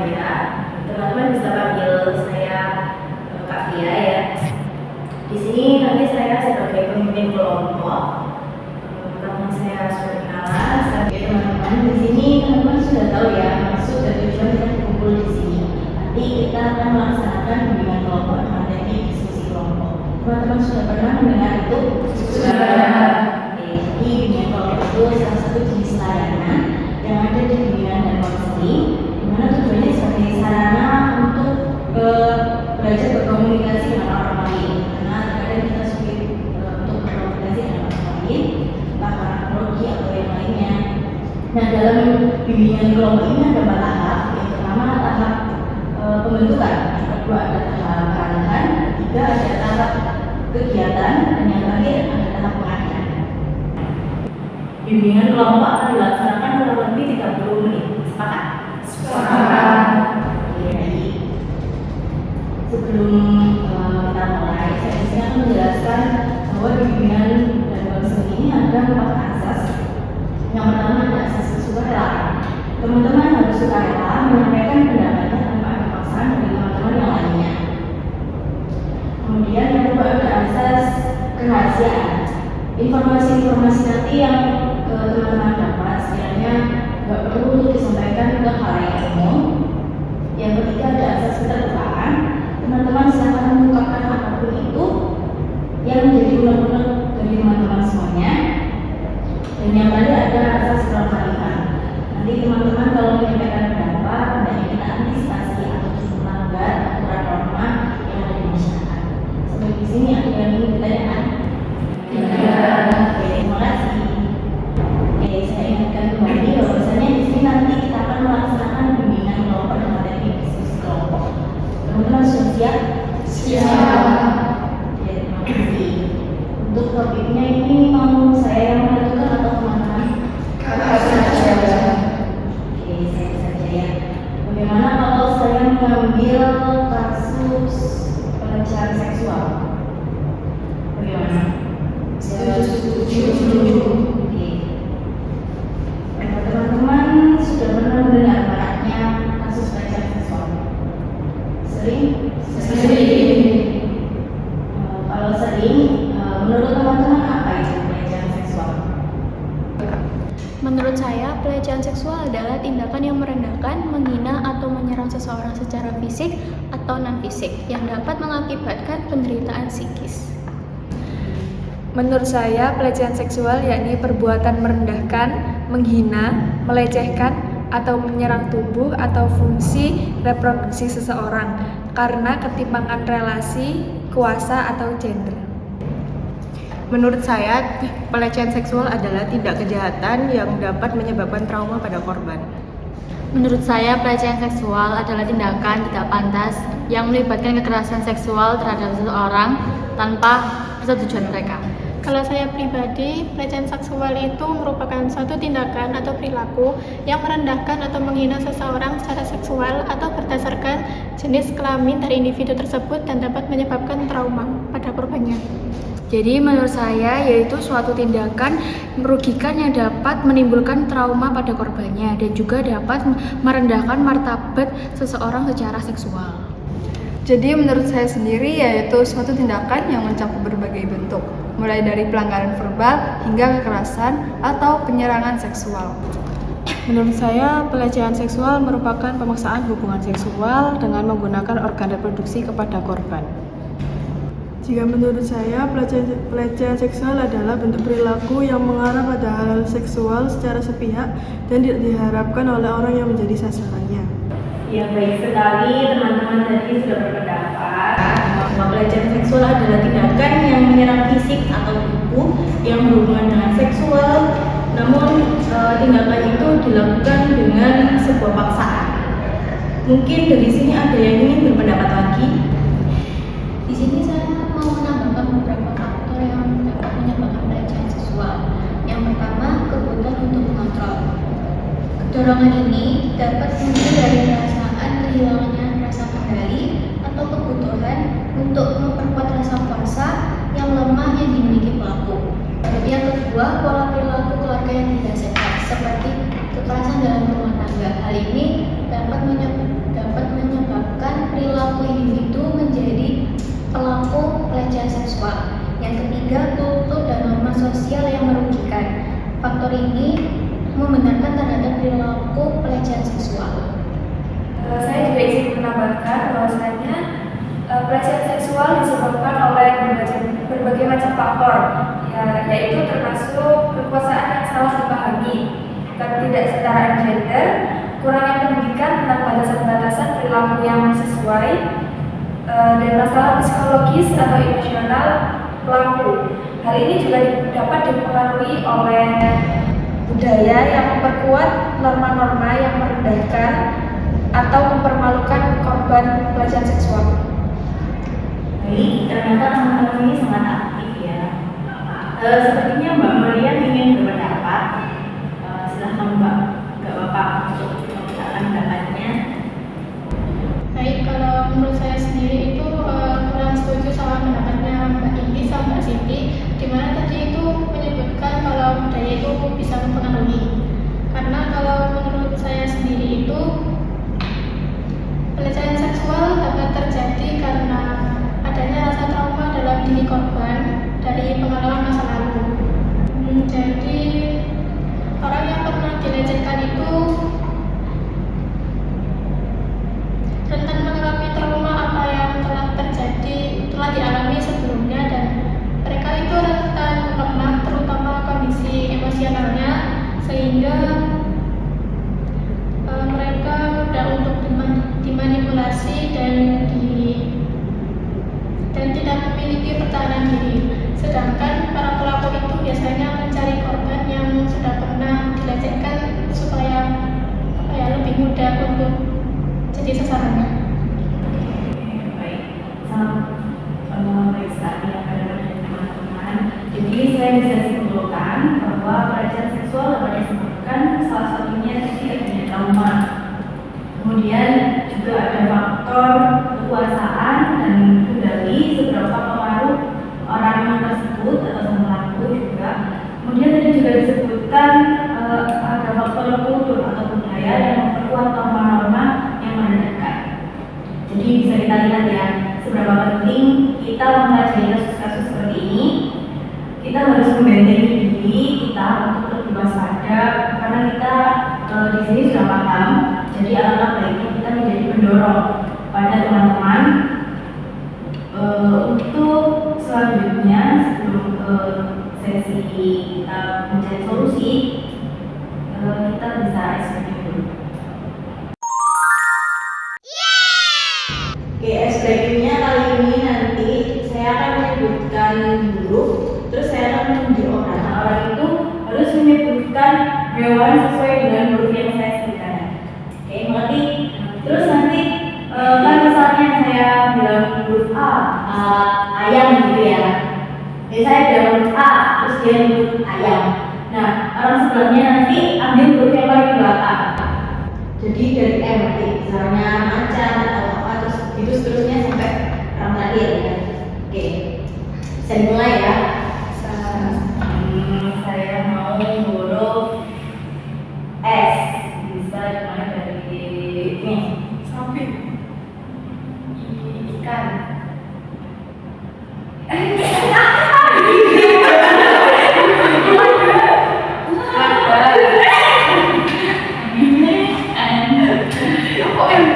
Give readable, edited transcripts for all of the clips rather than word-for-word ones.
Fia. Teman-teman bisa panggil saya Kak Fia ya. Di sini nanti saya sebagai pemimpin kelompok. Karena saya sudah kenalan, sebagai teman-teman di sini teman-teman sudah tahu ya maksud dan tujuan kita berkumpul di sini. Nanti kita akan melaksanakan bimbingan kelompok materi diskusi kelompok. Teman-teman sudah pernah mendengar itu? Sudah. Jadi bimbingan kelompok itu salah satu jenis layanan yang ada di bimbingan dan konseling, di mana tujuannya sebagai sarana untuk belajar berkomunikasi dengan orang lain. Karena kadang kita sulit untuk berkomunikasi dengan orang lain, entah karena teknologi atau yang lainnya. Nah, dalam bimbingan kelompok ini ada 4 tahap. Yang pertama tahap pembentukan, yang kedua ada tahap arahan, ketiga ada tahap kegiatan, dan yang terakhir ada tahap pengajaran. Bimbingan kelompok akan dilaksanakan kurang lebih 30 menit. Sepakat? Sepakat. Jadi, sebelum kita mulai, saya di sini akan menjelaskan bahwa di bimbingan dan konseling ini ada 4 asas. Yang pertama ada asas kesukarela. Teman-teman harus sukarela menyampaikan pendapatnya tanpa ada paksaan dari teman-teman yang lainnya. Kemudian yang kedua ada asas kerahasiaan. Informasi-informasi nanti yang teman-teman dapat sekiranya nggak perlu untuk disampaikan ke khalayak umum. Yang ketiga ada asas keterbukaan. Teman-teman silakan mengungkapkan apapun itu yang menjadi unek-unek dari teman-teman semuanya. Dan yang terakhir ada asas keterbukaan. Nanti teman-teman kalau menyampaikan pendapat, hendaknya kita antisipasi atau melanggar aturan norma yang ada di masyarakat. Sampai di sini ada yang ingin ditanyakan? Tidak. Oke, terima kasih. Oke, saya ingatkan kembali bahwasanya di sini nanti kita akan melaksanakan bimbingan kelompok dan materi diskusi kelompok. Teman-teman sudah siap? Siap. Oke, terima kasih. Untuk topiknya ini mau saya yang menentukan atau teman-teman? Kakak saja. Oke, saya saja ya. Bagaimana kalau saya mengambil kasus pelecehan seksual? Bagaimana? Setuju. Oke. Teman-teman sudah pernah mendengar maraknya kasus pelecehan seksual? Sering? Kalau sering, menurut teman-teman apa itu pelecehan seksual? Menurut saya, pelecehan seksual adalah tindakan yang merendahkan, menghina, atau menyerang seseorang secara fisik atau non-fisik yang dapat mengakibatkan penderitaan psikis. Menurut saya, pelecehan seksual yakni perbuatan merendahkan, menghina, melecehkan, atau menyerang tubuh atau fungsi reproduksi seseorang karena ketimpangan relasi, kuasa, atau gender. Menurut saya, pelecehan seksual adalah tindak kejahatan yang dapat menyebabkan trauma pada korban. Menurut saya, pelecehan seksual adalah tindakan tidak pantas yang melibatkan kekerasan seksual terhadap seseorang tanpa persetujuan mereka. Kalau saya pribadi, pelecehan seksual itu merupakan suatu tindakan atau perilaku yang merendahkan atau menghina seseorang secara seksual atau berdasarkan jenis kelamin dari individu tersebut dan dapat menyebabkan trauma pada korbannya. Jadi menurut saya yaitu suatu tindakan merugikan yang dapat menimbulkan trauma pada korbannya dan juga dapat merendahkan martabat seseorang secara seksual. Jadi menurut saya sendiri yaitu suatu tindakan yang mencakup berbagai bentuk, mulai dari pelanggaran verbal hingga kekerasan atau penyerangan seksual. Menurut saya, pelecehan seksual merupakan pemaksaan hubungan seksual dengan menggunakan organ reproduksi kepada korban. Jika menurut saya, pelecehan seksual adalah bentuk perilaku yang mengarah pada hal-hal seksual secara sepihak dan tidak diharapkan oleh orang yang menjadi sasarannya. Ya, baik sekali teman-teman tadi sudah berpendapat bahwa pelecehan seksual adalah tindakan yang menyerang fisik atau tubuh yang berhubungan dengan seksual, namun tindakan itu dilakukan dengan sebuah paksaan. Mungkin dari sini ada yang ingin berpendapat lagi? Di sini saya mau menambahkan beberapa faktor yang dapat menyebabkan pelecehan seksual. Yang pertama, kebutuhan untuk mengontrol. Dorongan ini dapat muncul dari perasaan kehilangannya rasa kendali atau kebutuhan untuk memperkuat rasa kuasa yang lemah yang dimiliki pelaku. Yang kedua, pola perilaku keluarga yang tidak sehat seperti kekerasan dalam rumah tangga hal ini dapat menyebabkan perilaku individu menjadi pelaku pelecehan seksual. Yang ketiga, kultur dan norma sosial yang merugikan. Faktor ini membenarkan terhadap perilaku pelecehan seksual. Saya juga ingin menambahkan bahwasanya pelecehan seksual disebabkan oleh berbagai macam faktor, yaitu termasuk kekuasaan yang salah dipahami, ketidaksetaraan gender, kurangnya pendidikan tentang batasan-batasan perilaku yang sesuai, dan masalah psikologis atau emosional pelaku. Hal ini juga dapat dipengaruhi oleh budaya yang memperkuat norma-norma yang merendahkan atau mempermalukan korban pelecehan seksual. Baik, ternyata teman-teman ini sangat aktif ya. Sepertinya Mbak Maria ingin berpendapat. Silahkan Mbak, nggak apa-apa untuk memberikan pendapatnya. Baik, kalau menurut saya sendiri itu kurang setuju sama pendapatnya Mbak Indi sama Mbak Siti, di mana tadi itu menyebutkan kalau budaya itu bisa mempengaruhi. Karena kalau menurut saya sendiri itu pelecehan seksual dapat terjadi karena adanya rasa trauma dalam diri korban dari pengalaman masa lalu. Jadi orang yang pernah dilecehkan itu rentan mengalami trauma apa yang telah dialami sebelumnya, dan mereka itu rentan lemah terutama kondisi emosionalnya, sehingga mereka mudah untuk dimanipulasi dan tidak memiliki pertahanan diri. Sedangkan para pelaku itu biasanya mencari korban yang sudah pernah dilecehkan supaya lebih mudah untuk jadi sasarannya. Baik, baik sekali yang ada dari teman-teman. Jadi saya bisa simpulkan bahwa pelecehan seksual dapat disebabkan salah satunya adanya trauma. Kemudian juga ada faktor kekuasaan dan kendali seberapa pengaruh orang yang tersebut atau sang pelaku juga. Kemudian tadi juga disebutkan ada faktor kultur atau budaya yang memperkuat norma-norma yang merendahkan. Jadi bisa kita lihat ya, seberapa penting kita mempelajari kasus-kasus seperti ini. Kita harus membentengi diri kita untuk lebih waspada, karena kita di sini sudah paham. Jadi alangkah baiknya kita menjadi pendorong pada teman-teman untuk selanjutnya sebelum ke sesi kita mencari solusi, kita bisa explain dulu. Oke, explainnya kali ini nanti saya akan menyebutkan dulu, terus saya akan menunjuk orang. Nah, orang itu harus menyebutkan hewan sesuai dengan huruf yang saya sebutkan. Oke, mengerti? Terus nanti kan misalnya saya bilang huruf A, ayam gitu ya. Jadi saya bilang huruf A, terus dia nyebut ayam. Nah, orang sebelahnya nanti ambil huruf yang paling belakang. Jadi dari M nanti, misalnya macan atau apa, terus itu seterusnya sampai orang terakhir ya. Oke, bisa dimulai ya. Saya mau huruf S. Bisa dimulai dari ini. Sapi. Ikan.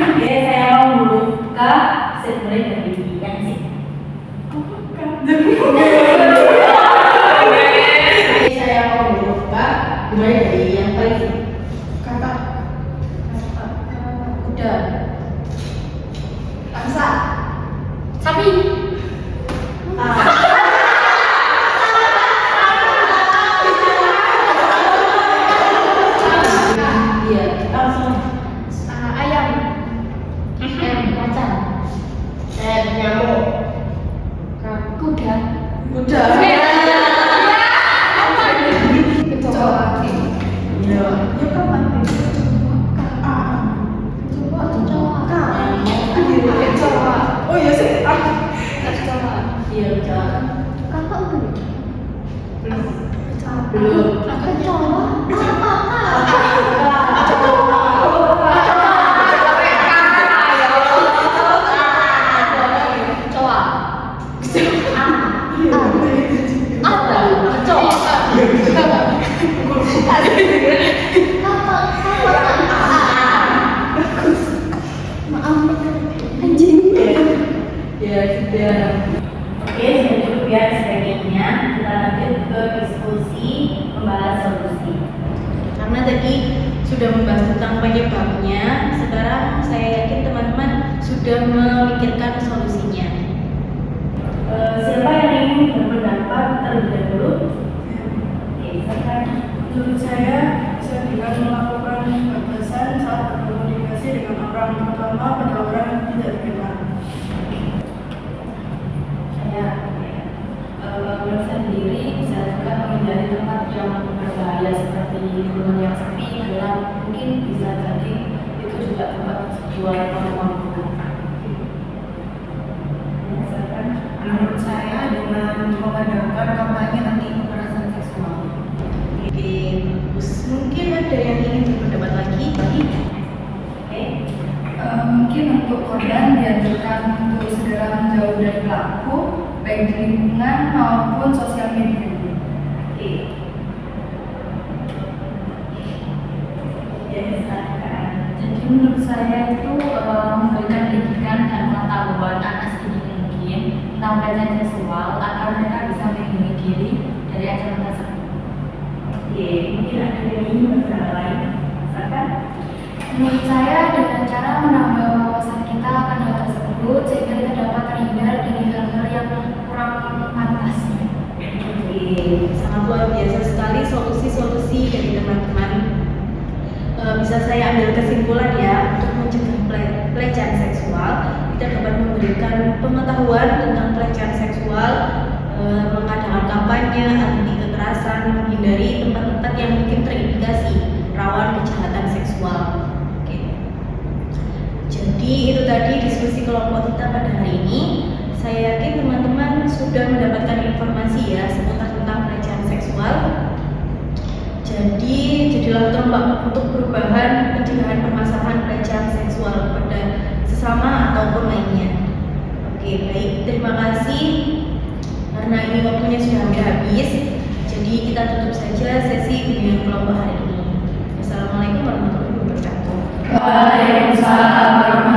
Oke, saya mau huruf K. Saya mulai dari yang sih. Saya mau huruf K. Mulai dari yang paling sih. Kakak. Kuda. Angsa. Sapi. Iya, langsung. Ayam. Macan. Nyamuk. Kuda. Kuda. Kecoa. Iya. Ya kapan? Kecoa. Oh iya sih. Kecoa. Iya, kecoa. Kakak udah. Belum. Kecoa. di lingkungan yang sepi, gelap, mungkin bisa jadi itu juga tempat jual potongan buku. Menurut saya dengan mengadakan kampanye anti kekerasan seksual. Oke, bagus. Mungkin ada yang ingin berpendapat lagi? Mungkin untuk korban dianjurkan untuk segera menjauh dari pelaku, baik di lingkungan maupun sosial media. Jadi menurut saya itu memberikan pendidikan dan pengetahuan anak sedini mungkin tentang pelecehan seksual agar mereka bisa melindungi diri dari ancaman tersebut. Mungkin ada yang ingin berpendapat lain? Silakan. Menurut saya dengan cara menambah wawasan kita akan hal tersebut sehingga kita dapat terhindar dari hal-hal yang kurang pantas. Sangat luar biasa sekali solusi-solusi dari teman-teman. Bisa saya ambil kesimpulan ya, untuk mencegah pelecehan seksual, kita dapat memberikan pengetahuan tentang pelecehan seksual, mengadakan kampanye anti kekerasan, menghindari tempat-tempat yang mungkin terindikasi rawan kejahatan seksual. Jadi itu tadi diskusi kelompok kita pada hari ini. Saya yakin teman-teman sudah mendapatkan informasi ya seputar tentang pelecehan seksual. Jadi jadilah tombak untuk perubahan pencegahan permasalahan pelecehan seksual kepada sesama ataupun lainnya. Oke, baik. Terima kasih. Karena ini waktunya sudah hampir habis, jadi kita tutup saja sesi bimbingan kelompok hari ini. Assalamualaikum warahmatullahi wabarakatuh. Waalaikumsalam warahmatullahi wabarakatuh.